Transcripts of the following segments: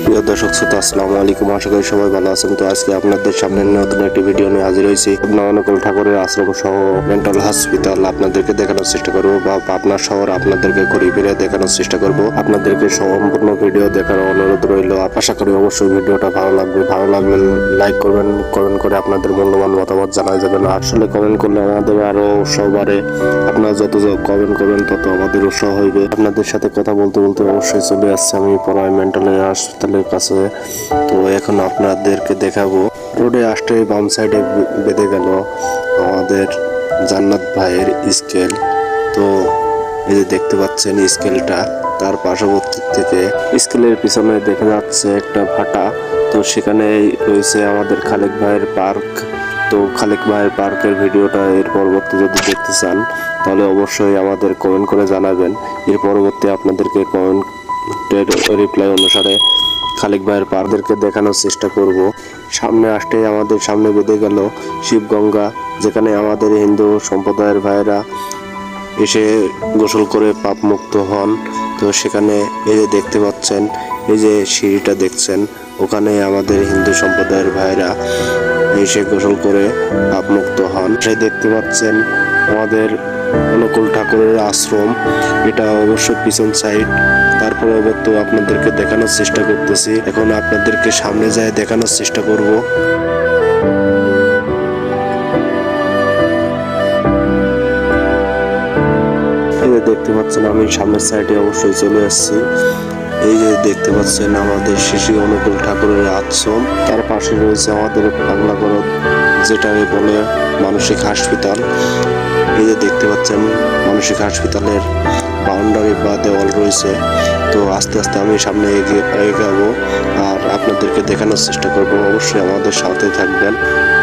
প্রিয় দর্শক শ্রোতা, আসসালামু আলাইকুম। আশা করি সবাই ভালো আছেন। তো আজকে আপনাদের সামনে নতুন একটি ভিডিও নিয়ে হাজির হয়েছি। অনুকূল ঠাকুরের আশ্রম সহ মেন্টাল হসপিটাল আপনাদেরকে দেখানোর চেষ্টা করব, বা পাবনা শহর আপনাদেরকে ঘুরে ফিরে দেখানোর চেষ্টা করব। আপনাদেরকে সম্পূর্ণ ভিডিও দেখার অনুরোধ রইল। আশা করি অবশ্যই ভিডিওটা ভালো লাগবে। ভালো লাগলে লাইক করবেন, কমেন্ট করে আপনাদের মূল্যবান মতামত জানাই যাবেন। আসলে কমেন্ট করলে আমাদের আরো উৎসাহ বাড়ে। আপনারা যত কমেন্ট করবেন তত আমাদের উৎসাহ হইবে। আপনাদের সাথে কথা বলতে বলতে অবশ্যই চলে আসছে আমি পড়ায় মেন্টাল হাসপাতালের কাছে। তো এখন আপনাদেরকে দেখাবো। রোডে আসতে বাম সাইডে বেঁধে গেল আমাদের জান্নাত ভাইয়ের স্কেল। তো এই যে দেখতে পাচ্ছেন স্কেলটা, তার পার্শ্ববর্তী থেকে স্কেলের পিছনে দেখা যাচ্ছে একটা ভাটা। তো সেখানে রয়েছে আমাদের খালেক ভাইয়ের পার্ক। তো খালেক ভাইয়ের পার্কের ভিডিওটা এর পরবর্তী যদি দেখতে চান তাহলে অবশ্যই আমাদের কমেন্ট করে জানাবেন। এর পরবর্তী আপনাদেরকে কমেন্টের রিপ্লাই অনুসারে খালেক ভাইয়ের পার্কদেরকে দেখানোর চেষ্টা করব। সামনে আসতেই আমাদের সামনে বেঁধে গেল শিবগঙ্গা, যেখানে আমাদের হিন্দু সম্প্রদায়ের ভাইয়েরা এসে গোসল করে পাপ মুক্ত হন। তো সেখানে এই যে দেখতে পাচ্ছেন, এই যে সিঁড়িটা দেখছেন, ওখানে আমাদের হিন্দু সম্প্রদায়ের ভাইয়েরা এসে গোসল করে পাপ মুক্ত হন। সেই দেখতে পাচ্ছেন আমাদের অনুকূল ঠাকুরের আশ্রম, এটা অবশ্য পিছন সাইড। তারপরে তো আপনাদেরকে দেখানোর চেষ্টা করতেছি। এখন আপনাদেরকে সামনে যায় দেখানোর চেষ্টা করব। এই যে দেখতে পাচ্ছেন আমি সামনের সাইডে অবশ্যই চলে আসছি। এই যে দেখতে পাচ্ছেন আমাদের শিশু অনুকূল ঠাকুরের আশ্রম, তার পাশে রয়েছে আমাদের বাংলা গড়, যেটা বলে মানসিক হাসপাতাল। এই যে দেখতে পাচ্ছেন মানসিক হাসপাতালের বাউন্ডারি বা দেওয়াল রয়েছে। তো আস্তে আস্তে আমি সামনে এগাবো আর আপনাদেরকে দেখানোর চেষ্টা করব। অবশ্যই আমাদের সাথে থাকবেন।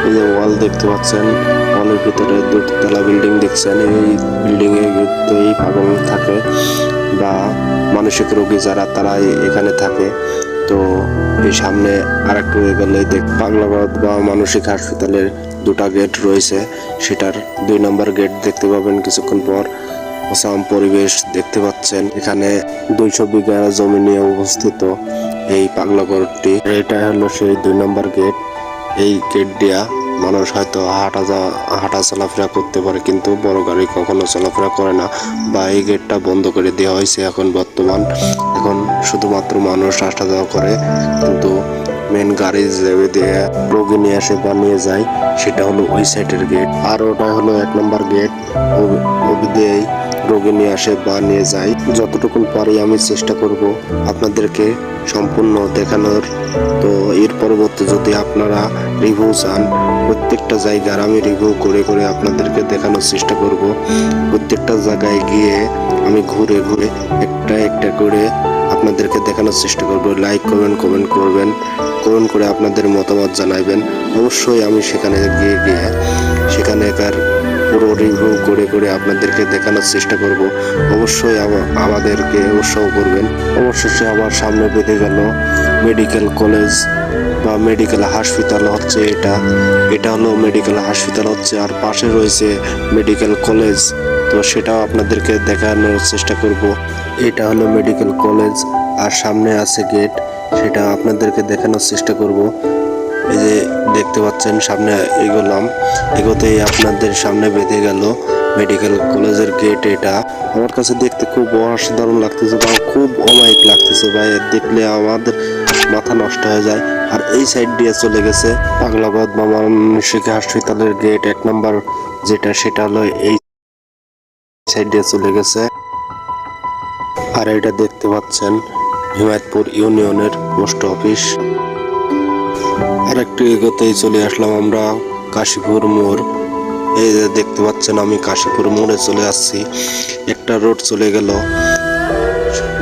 এই যে ওয়াল দেখতে পাচ্ছেন, ওয়ালের ভিতরে দুতলা বিল্ডিং দেখছেন। এই বিল্ডিং এ পাগল থাকে বা মানসিক রোগী যারা, তারা এখানে থাকে। তো এই সামনে আর একটু এগোলে পাগলাবাদ বা মানসিক হাসপাতালের দুটা গেট রয়েছে। সেটার 2 নম্বর গেট দেখতে পাবেন কিছুক্ষণ পর। অসাম পরিবেশ দেখতে পাচ্ছেন। এখানে 200 বিঘা জমি নিয়ে অবস্থিত এই পাগলাগড়টি। এটা হলো সেই 2 নম্বর গেট। এই গেট দিয়া মানুষ হয়তো হাঁটা চলাফেরা করতে পারে, কিন্তু বড় গাড়ি কখনো চলাফেরা করে না, বা এই গেটটা বন্ধ করে দেওয়া হয়েছে এখন বর্তমান। এখন শুধুমাত্র মানুষ আসা যাওয়া করে, কিন্তু মেন গাড়ি যাবে দিয়ে রোগী নিয়ে আসে বা নিয়ে যায়, সেটা হলো ওই সাইডের গেট। আর ওটা হলো 1 নম্বর গেট, ওই দিয়েই রোগী নিয়ে আসে বা নিয়ে যায়। যতটুকু পারি আমি চেষ্টা করব আপনাদেরকে সম্পূর্ণ দেখানোর। তো এর পরবর্তী যদি আপনারা রিভিউ চান, প্রত্যেকটা জায়গার আমি রিভিউ করে করে আপনাদেরকে দেখানোর চেষ্টা করব। প্রত্যেকটা জায়গায় গিয়ে আমি ঘুরে ঘুরে একটা একটা করে আপনাদেরকে দেখানোর চেষ্টা করব। লাইক করবেন, কমেন্ট করবেন, কমেন্ট করে আপনাদের মতামত জানাবেন। অবশ্যই আমি সেখানে গিয়ে সেখানেকার পুরো রিভিউ করে করে আপনাদেরকে দেখানোর চেষ্টা করব। অবশ্যই আমাদেরকে উৎসাহ করবেন। অবশেষে আমার সামনে বেঁধে গেল মেডিকেল কলেজ বা মেডিকেল হাসপাতাল হচ্ছে এটা হলো মেডিকেল হাসপাতাল হচ্ছে, আর পাশে রয়েছে মেডিকেল কলেজ। তো সেটাও আপনাদেরকে দেখানোর চেষ্টা করব। এটা হলো মেডিকেল কলেজ আর সামনে আছে গেট, সেটা আপনাদেরকে দেখানোর চেষ্টা করব। এই যে দেখতে পাচ্ছেন সামনে এগোতেই আপনাদের সামনে বেঁধে গেল মেডিকেল কলেজের গেট। এটা আমার কাছে দেখতে খুব অসাধারণ লাগতেছে বা খুব অমায়িক লাগতেছে ভাই, দেখলে আমাদের মাথা নষ্ট হয়ে যায়। আর এই সাইড দিয়ে চলে গেছে পাগলাবাদ বা মানসিক হাসপাতালের গেট 1 নম্বর, সেটা হলো এই সাইড দিয়ে চলে গেছে। আর এটা দেখতে পাচ্ছেন হিমায়তপুর ইউনিয়নের পোস্ট অফিস। আর একটু এগোতেই চলে আসলাম আমরা কাশীপুর মোড়। এই যে দেখতে পাচ্ছেন আমি কাশীপুর মোড়ে চলে আসছি। একটা রোড চলে গেল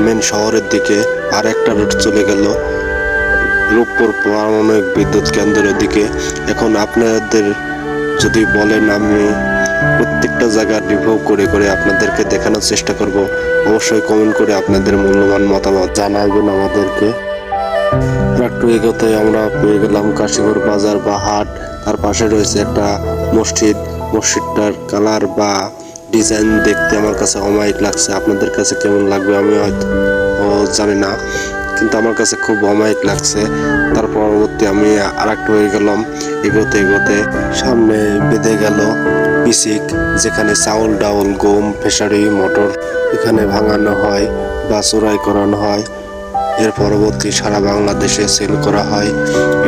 মেন শহরের দিকে, আর একটা রোড চলে গেল রূপপুর পারমাণবিক বিদ্যুৎ কেন্দ্রের দিকে। এখন আপনাদের যদি বলেন, আমি প্রত্যেকটা জায়গার রিভিউ করে করে আপনাদেরকে দেখানোর চেষ্টা করব। অবশ্যই কমেন্ট করে আপনাদের মূল্যবান মতামত জানাবেন আমাদেরকে। একটু এগোতে আমরা পেয়ে গেলাম কাশীপুর বাজার বা হাট। তার পাশে রয়েছে একটা মসজিদটার কালার বা ডিজাইন দেখতে আমার কাছে অমায়িক লাগছে। আপনাদের কাছে কেমন লাগবে আমি হয়তো জানি না, কিন্তু আমার কাছে খুব অমায়িক লাগছে। তার পরবর্তী আমি আরেকটু হয়ে গেলাম, এগোতে এগোতে সামনে বেঁধে গেল পিসিক, যেখানে চাউল ডাউল গম ফেসারি মটর এখানে ভাঙানো হয় বা চোরাই করানো হয়। এর পরবর্তী সারা বাংলাদেশে সেল করা হয়।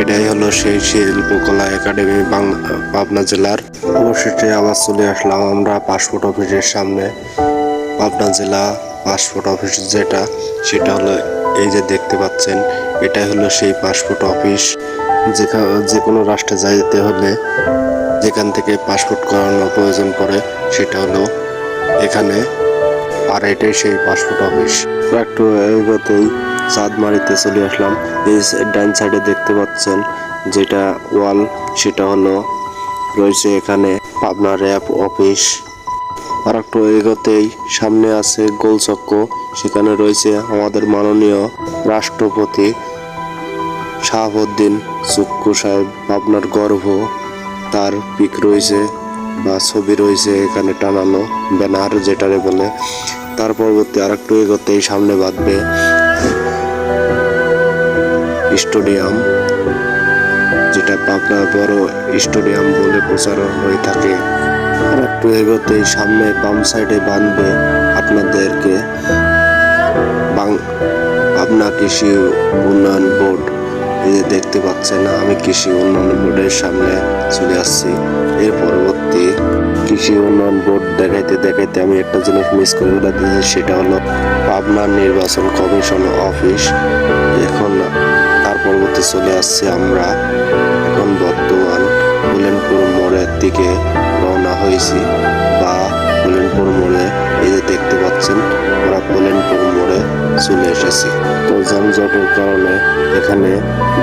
এটাই হলো সেই শিল্পকলা একাডেমি পাবনা জেলার। অবশেষে আবার চলে আসলাম আমরা পাসপোর্ট অফিসের সামনে। পাবনা জেলা পাসপোর্ট অফিস যেটা, সেটা হলো এই যে দেখতে পাচ্ছেন, এটাই হলো সেই পাসপোর্ট অফিস। যে কোনো রাষ্ট্রে যাইতে হলে যেখান থেকে পাসপোর্ট করানোর প্রয়োজন পড়ে সেটা হলো এখানে, আর এটাই সেই পাসপোর্ট অফিস। একটু এগোতেই চাঁদমারিতে চলে আসলাম। এই ডান সাইডে দেখতে পাচ্ছেন যেটা ওয়াল, সেটা হলো রয়েছে এখানে পাবনা র্যাব অফিস। আর একটু এগোতেই সামনে আছে গোলচক্র, সেখানে রয়েছে আমাদের মাননীয় রাষ্ট্রপতি শাহাবুদ্দিন চুক্কু সাহেব, পাবনার গর্ভ, তার পিক রয়েছে বা ছবি রয়েছে এখানে টানানো, ব্যানার যেটারে বলে। তার পরবর্তী আর একটু এগোতেই সামনে বাঁধবে স্টেডিয়াম, যেটা পাবনা বড় স্টেডিয়াম বলে প্রচার হয়ে থাকে। আর একটু এগোতেই সামনে বাম সাইডে বাঁধবে আপনাদেরকে পাবনা কৃষি উন্নয়ন বোর্ড। এই যে দেখতে পাচ্ছেন, আমি কৃষি উন্নয়ন বোর্ডের সামনে চলে আসছি। এর পরবর্তী কৃষি উন্নয়ন বোর্ড দেখাইতে দেখাইতে আমি একটা জিনিস মিস করে দিয়েছি, সেটা হলো পাবনা নির্বাচন কমিশন অফিস। এখন তার পরবর্তী চলে আসছে আমরা এখন বর্তমান বুলেনপুর মোড়ের দিকে রওনা হয়েছি, বা বুলেনপুর মোড়ে এই যে দেখতে পাচ্ছেন আমরা বুলেনপুর মোড়ে চলে এসেছি। তো যানজটের কারণে এখানে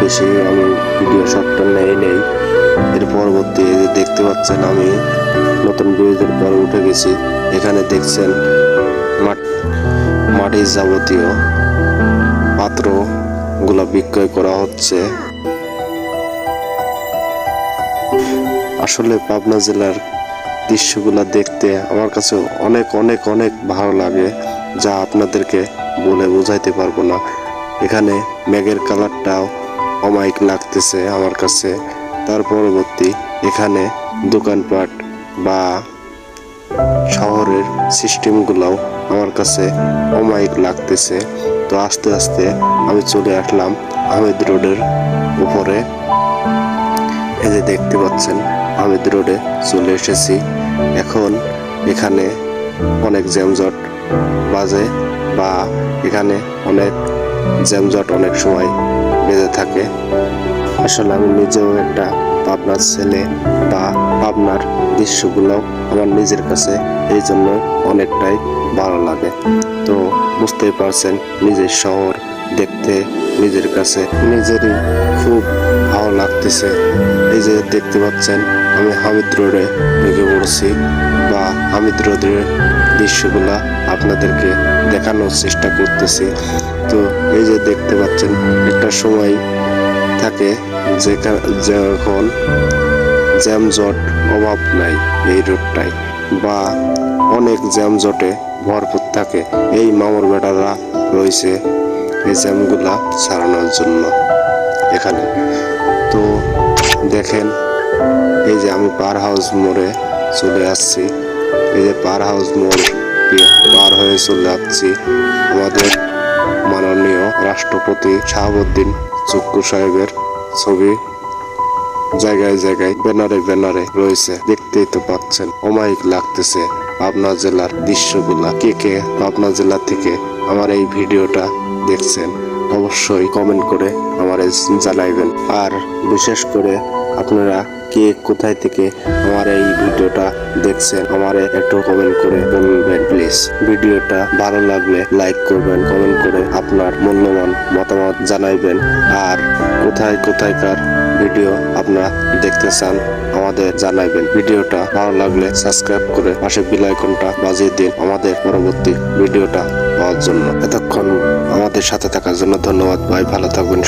বেশি আমি ভিডিও শটটা নেই। এর পরবর্তী দেখতে পাচ্ছেন আমি নতুন ব্রিজের পরে উঠে গেছি। এখানে দেখছেন মাটির যাবতীয় পাত্রগুলো বিক্রয় করা হচ্ছে। আসলে পাবনা জেলার দৃশ্যগুলো দেখতে আমার কাছে অনেক অনেক অনেক ভালো লাগে, যা আপনাদেরকে বলে বোঝাইতে পারবো না। এখানে মেঘের কালারটাও অমায়িক লাগতেছে আমার কাছে। তার পরবর্তী এখানে দোকানপাট বা শহরের সিস্টেমগুলোও আমার কাছে অমায়িক লাগতেছে। তো আস্তে আস্তে আমি চলে আসলাম আহমেদ রোডের উপরে। এই যে দেখতে পাচ্ছেন আহমেদ রোডে চলে এসেছি। এখন এখানে অনেক জ্যামজট বাজে, বা এখানে অনেক জ্যামজট অনেক সময় বেজে থাকে। আসলে আমি নিজেও একটা পাবনার ছেলে, বা পাবনার দৃশ্যগুলো আমার নিজের কাছে এই জন্য অনেকটাই ভালো লাগে। তো বুঝতেই পারছেন, নিজের শহর দেখতে নিজের কাছে নিজেরই খুব ভালো লাগতেছে। এই যে দেখতে পাচ্ছেন আমি হামিদ রোডে ঢুকে পড়ছি, বা হামিদ রোডের দৃশ্যগুলা আপনাদেরকে দেখানোর চেষ্টা করতেছি। তো এই যে দেখতে পাচ্ছেন একটা সময় থাকে যখন জ্যামজট অভাব নাই এই রোডটাই, বা অনেক জ্যামজটে ভরপুর থাকে। এই মামুর বেটারা রয়েছে এই জ্যামগুলা সারানোর জন্য এখানে। তো দেখেন এই যে আমি পার হাউস মোড়ে চলে আসছি। এই যে পার হাউস মোড় পার হয়ে চলে যাচ্ছি আমাদের মাননীয় রাষ্ট্রপতি শাহাবুদ্দিন চুক্কু সাহেবের ছবি জায়গায় জায়গায় ব্যানারে রয়েছে। দেখতেই তো পাচ্ছেন, অমায়িক লাগতেছে পাবনা জেলার দৃশ্যগুলা। কে কে পাবনা জেলা থেকে আমার এই ভিডিওটা দেখছেন অবশ্যই কমেন্ট করে আমারে জানাইবেন। আর বিশেষ করে আপনারা কে কোথায় থেকে আমার এই ভিডিওটা দেখছেন আমারে একটু কমেন্ট করে বলবেন প্লিজ। ভিডিওটা ভালো লাগলে লাইক করবেন, কমেন্ট করে আপনার মূল্যবান মতামত জানাইবেন। আর কোথায়কার ভিডিও আপনারা দেখতে চান আমাদের জানাইবেন। ভিডিওটা ভালো লাগলে সাবস্ক্রাইব করে পাশে বেল আইকনটা বাজিয়ে দিন আমাদের পরবর্তী ভিডিওটা পাওয়ার জন্য। এতক্ষণ আমাদের সাথে থাকার জন্য ধন্যবাদ ভাই, ভালো থাকবেন।